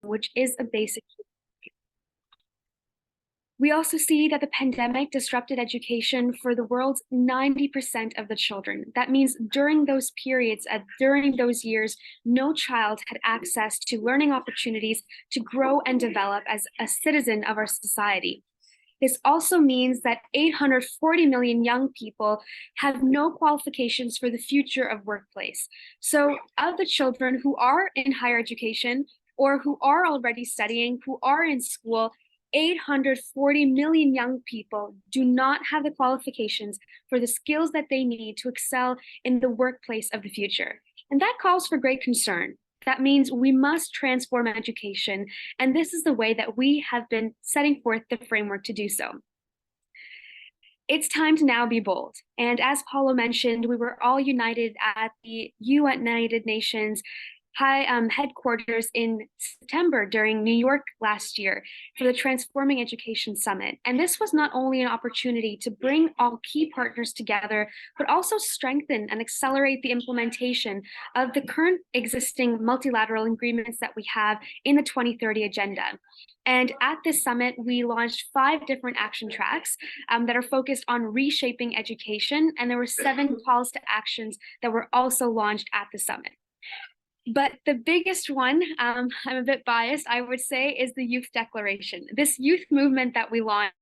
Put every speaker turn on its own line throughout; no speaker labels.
which is a basic. We also see that the pandemic disrupted education for the world's 90% of the children. That means during those periods, during those years, no child had access to learning opportunities to grow and develop as a citizen of our society. This also means that 840 million young people have no qualifications for the future of workplace. So of the children who are in higher education or who are already studying, who are in school, 840 million young people do not have the qualifications for the skills that they need to excel in the workplace of the future. And that calls for great concern. That means we must transform education, and this is the way that we have been setting forth the framework to do so. It's time to now be bold. And as Paulo mentioned, we were all united at the United Nations headquarters in September during New York last year for the Transforming Education Summit. And this was not only an opportunity to bring all key partners together, but also strengthen and accelerate the implementation of the current existing multilateral agreements that we have in the 2030 Agenda. And at this summit, we launched 5 different action tracks that are focused on reshaping education. And there were 7 calls to actions that were also launched at the summit. But the biggest one, I'm a bit biased, I would say, is the Youth Declaration. This youth movement that we launched,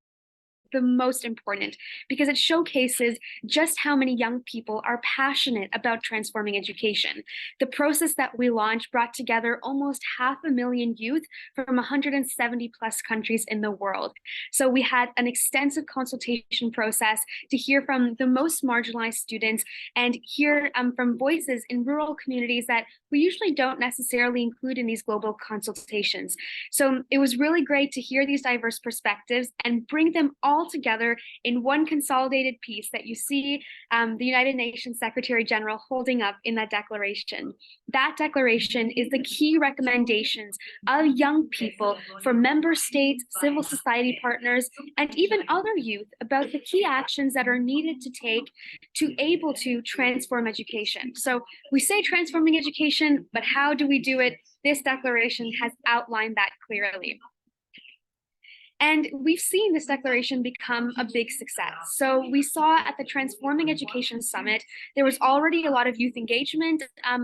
the most important, because it showcases just how many young people are passionate about transforming education. The process that we launched brought together almost 500,000 youth from 170 plus countries in the world. So we had an extensive consultation process to hear from the most marginalized students and hear from voices in rural communities that we usually don't necessarily include in these global consultations. So it was really great to hear these diverse perspectives and bring them all together in one consolidated piece that you see the United Nations Secretary General holding up in that declaration. That declaration is the key recommendations of young people for member states, civil society partners, and even other youth about the key actions that are needed to take to able to transform education. So we say transforming education, but how do we do it? This declaration has outlined that clearly. And we've seen this declaration become a big success. So we saw at the Transforming Education Summit, there was already a lot of youth engagement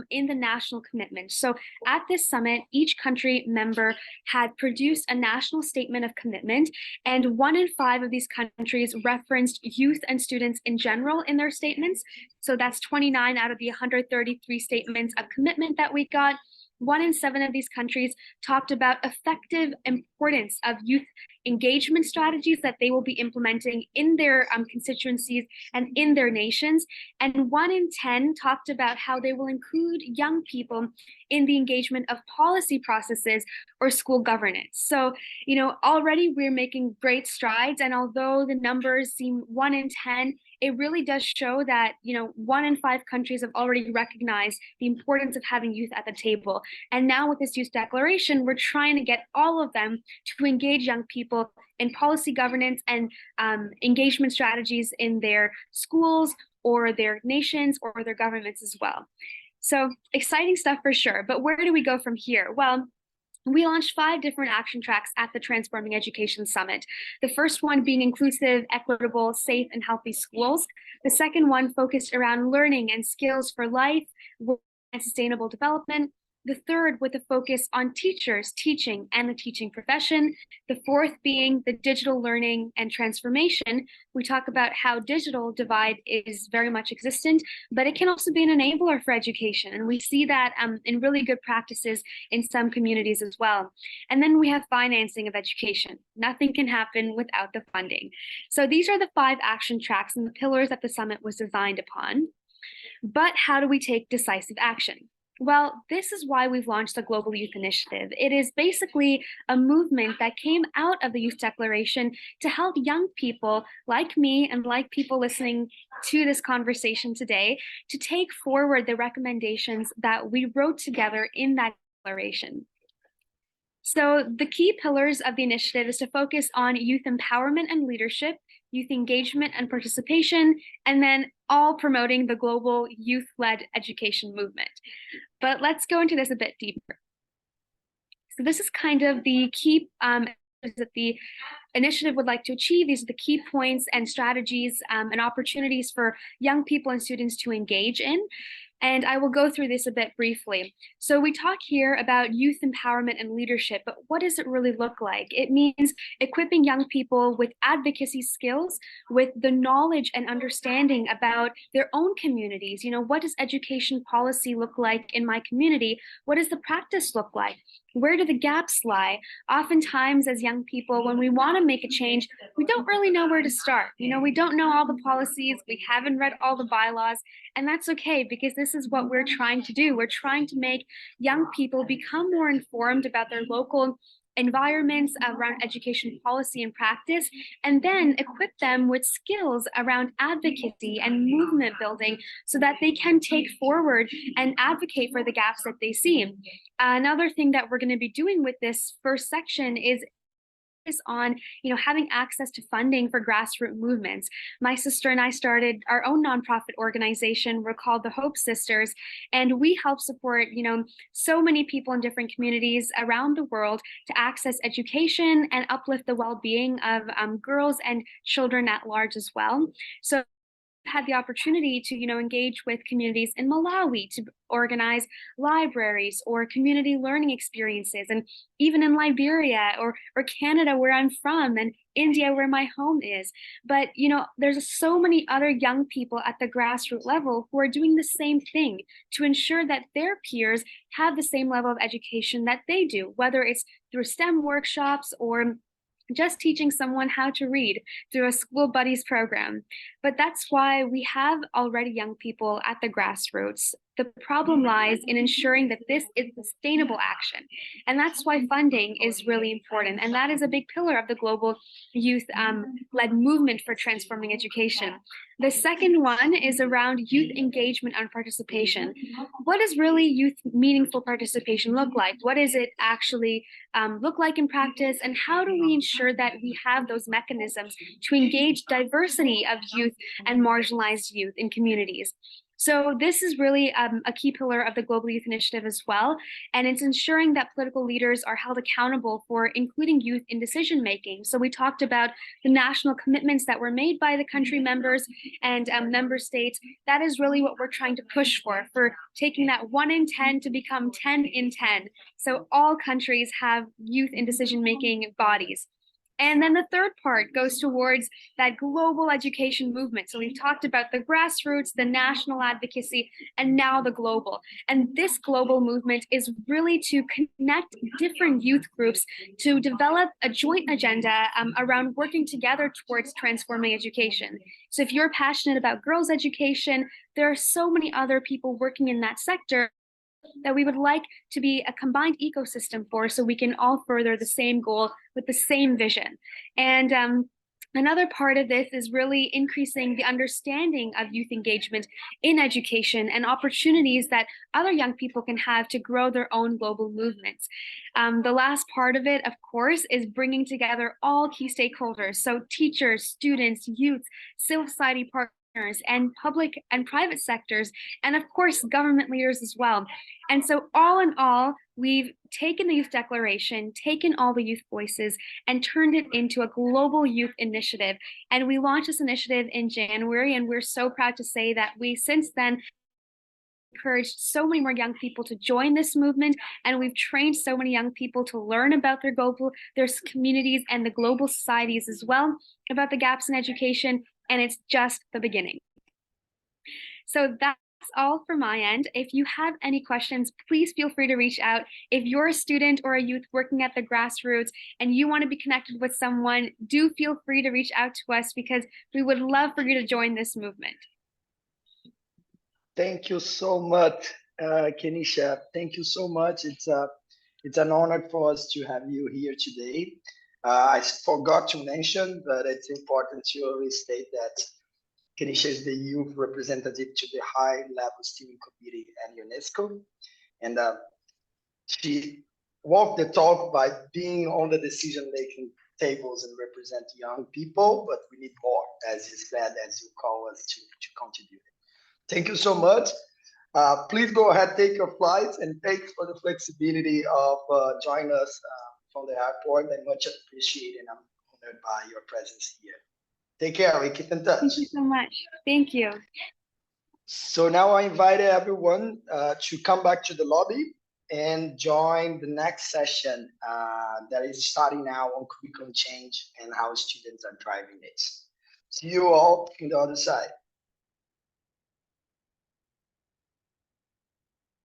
in the national commitment. So at this summit, each country member had produced a national statement of commitment, and 1 in 5 of these countries referenced youth and students in general in their statements. So that's 29 out of the 133 statements of commitment that we got. 1 in 7 of these countries talked about effective importance of youth engagement strategies that they will be implementing in their constituencies and in their nations. And 1 in 10 talked about how they will include young people in the engagement of policy processes or school governance. So, already we're making great strides. And although the numbers seem 1 in 10, it really does show that, 1 in 5 countries have already recognized the importance of having youth at the table. And now with this youth declaration, we're trying to get all of them to engage young people in policy governance and engagement strategies in their schools or their nations or their governments as well. So exciting stuff for sure. But where do we go from here? Well, we launched 5 different action tracks at the Transforming Education Summit. The first one being inclusive, equitable, safe, and healthy schools. The second one focused around learning and skills for life and sustainable development. The third with a focus on teachers, teaching, and the teaching profession. The fourth being the digital learning and transformation. We talk about how digital divide is very much existent, but it can also be an enabler for education. And we see that in really good practices in some communities as well. And then we have financing of education. Nothing can happen without the funding. So these are the 5 action tracks and the pillars that the summit was designed upon. But how do we take decisive action? Well, this is why we've launched the Global Youth Initiative. It is basically a movement that came out of the Youth Declaration to help young people like me and like people listening to this conversation today to take forward the recommendations that we wrote together in that declaration. So the key pillars of the initiative is to focus on youth empowerment and leadership, youth engagement and participation, and then all promoting the global youth-led education movement. But let's go into this a bit deeper. So this is kind of the key that the initiative would like to achieve. These are the key points and strategies and opportunities for young people and students to engage in. And I will go through this a bit briefly. So we talk here about youth empowerment and leadership, but what does it really look like? It means equipping young people with advocacy skills, with the knowledge and understanding about their own communities. You know, what does education policy look like in my community? What does the practice look like? Where do the gaps lie? Oftentimes, as young people, when we want to make a change, we don't really know where to start. You know, we don't know all the policies, we haven't read all the bylaws, and that's okay, because this is what we're trying to do. We're trying to make young people become more informed about their local environments around education policy and practice, and then equip them with skills around advocacy and movement building so that they can take forward and advocate for the gaps that they see. Another thing that we're going to be doing with this first section is on having access to funding for grassroots movements. My sister and I started our own nonprofit organization. We're called the Hope Sisters, and we help support so many people in different communities around the world to access education and uplift the well-being of girls and children at large as well. So had the opportunity to engage with communities in Malawi to organize libraries or community learning experiences, and even in Liberia or Canada, where I'm from, and India, where my home is. But there's so many other young people at the grassroots level who are doing the same thing to ensure that their peers have the same level of education that they do, whether it's through STEM workshops or just teaching someone how to read through a school buddies program. But that's why we have already young people at the grassroots. The problem lies in ensuring that this is sustainable action. And that's why funding is really important. And that is a big pillar of the global youth-led movement for transforming education. The second one is around youth engagement and participation. What does really youth meaningful participation look like? What does it actually look like in practice? And how do we ensure that we have those mechanisms to engage diversity of youth and marginalized youth in communities? So this is really a key pillar of the Global Youth Initiative as well, and it's ensuring that political leaders are held accountable for including youth in decision making. So we talked about the national commitments that were made by the country members and member states. That is really what we're trying to push for taking that 1 in 10 to become 10 in 10. So all countries have youth in decision making bodies. And then the third part goes towards that global education movement. So we've talked about the grassroots, the national advocacy, and now the global. And this global movement is really to connect different youth groups to develop a joint agenda around working together towards transforming education. So if you're passionate about girls' education, there are so many other people working in that sector that we would like to be a combined ecosystem for, so we can all further the same goal with the same vision. And another part of this is really increasing the understanding of youth engagement in education and opportunities that other young people can have to grow their own global movements. The last part of it, of course, is bringing together all key stakeholders. So teachers, students, youth, civil society partners, and public and private sectors, and of course government leaders as well. And so all in all, we've taken the youth declaration, taken all the youth voices, and turned it into a global youth initiative. And we launched this initiative in January, and we're so proud to say that we since then encouraged so many more young people to join this movement, and we've trained so many young people to learn about their communities and the global societies as well, about the gaps in education, and it's just the beginning. So that's all from my end. If you have any questions, please feel free to reach out. If you're a student or a youth working at the grassroots and you want to be connected with someone, do feel free to reach out to us, because we would love for you to join this movement.
Thank you so much, Kenisha. Thank you so much. It's an honor for us to have you here today. I forgot to mention, but it's important to restate that Kenisha is the youth representative to the high-level steering committee at UNESCO, and she walked the talk by being on the decision-making tables and represent young people, but we need more, as you said, as you call us to contribute. Thank you so much. Please go ahead, take your flights, and thanks for the flexibility of joining us from the airport. I much appreciate it. I'm honored by your presence here. Take care. We keep in touch.
Thank you so much. Thank you.
So now I invite everyone to come back to the lobby and join the next session that is starting now on curriculum change and how students are driving it. See you all on the other side.